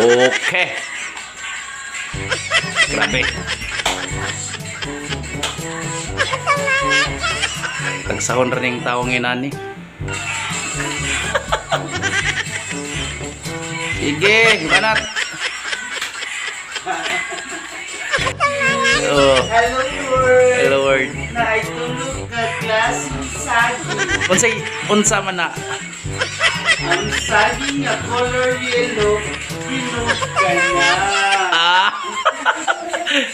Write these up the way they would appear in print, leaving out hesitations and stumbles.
Okay. Grabe. Tagsahon rin yung taong inani. Sige, gimana? Oh. Hello world. Hello world. Naitulog ka klaseng saging. Unsa man na? Ang saging nga color yellow, hinog ka na. Ah.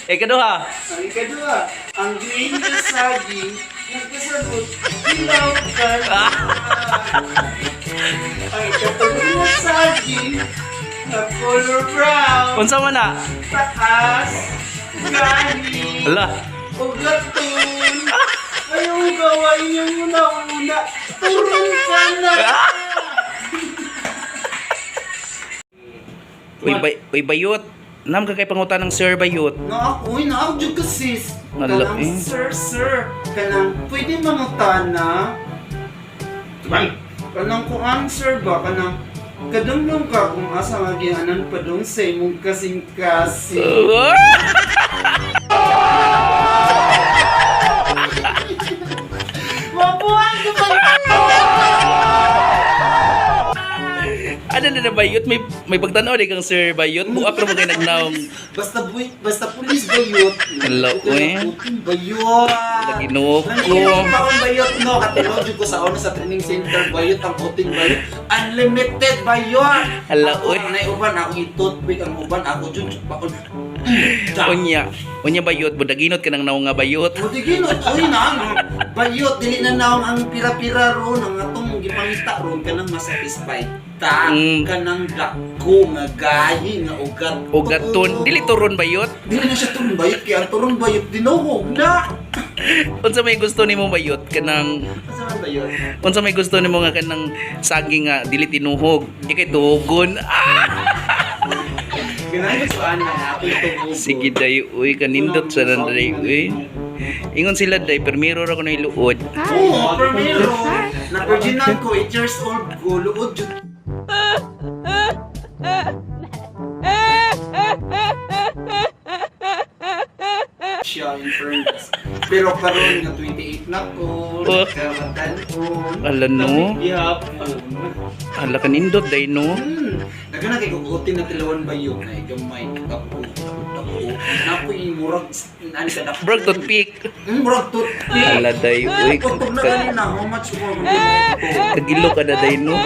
Ikaduha. Ang ikadua, ang green na saging, nagkasagot, hilaw ka na. Ang ikatulog na saging, na color brown, Unsa man na? taas, galing, Hala. ugatun. Ayaw gawain yung una-una, turun ka na. Uy, bayot. Nam ka kay pangutan ng Sir Bayot. Naakjud ka sis. Hala, Kanang eh. sir. Kanang pwede mangutana. Kanang kung answer ba, kanang kadumdum ka kung asa magianan pa dong sa imong kasing-kasing. Mabuhay ka ba? Ano na Bayot? May pagtanaw di kang Sir Bayot. Buak ra mo kay nagnaong Basta pulis bayot. Hello, eh. Bayot. Naginuok ko. Nanginom pa akong bayot, no? Katulog ko sa una sa training center, bayot ang puting bayot. Unlimited bayot. Hala, Ako, uy. anay uban, ako itutbig ang uban, ako dyan, bakon. Unya Bayot, budaginot ka nang naong nga Bayot. Mutiginot, uy na, bayot, dili na naong ang pira-pira ron, ang atong gipangita ron, ka nang masatisfied. Ka nang dako, nga gahi, nga ugat. Ugaton, dili turon Bayot. Dili na siya turun bayot, kaya ang turun bayot, dinuhog na. Unsa may gusto nimo Bayot kanang Asa man bayot? unsa may gusto nimo nga kanang saging nga dili tinuhog, ikay tuhugon. Ganahin ko saan na, ako itong Sige day, uy, kanindot sa nanday, uy. Ingon sila day, permiro ra ko na iluod. Oo, primero. Na-virginan ko, 8 years old ko, luod yun. Siya in fairness. Pero karon nga 28 na ko, nagkamatan ko. Ala, no? Nabigihapon. Ala kanindot day no. Nagana kay kugutin na tilawan ba yun na igamay tapo. Napo yung murag ani sa dako. Brag toothpick. Murag toothpick. Ala day, uy. Pagpag na kanina, how much more? Kagilo ka na day no.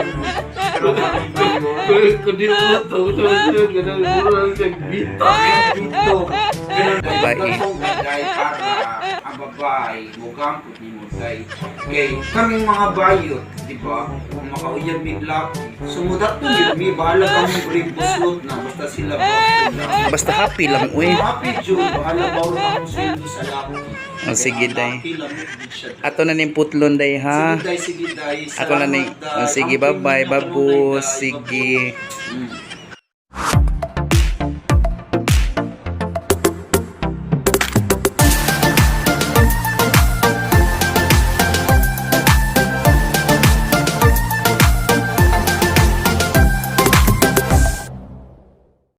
Kundi mo to, ganun murag sa bita. Dito. Babae. Dahil para ang babae, mukhang puti mo dahil. Okay, kaming mga bayot, di ba? Kung makauyab bigla, sumudat to, may bahala kami brave buslot na, basta sila ba? Basta happy lang, uy. Happy June, bahala ba ang sweldo sa laki. Oh, sige, day. Happy lang din siya. Ato na ning putlon day ha. Sige, day. Ako na ning Salamat, day. sige, Ang bye-bye, tulong babu. day. Sige. Mm.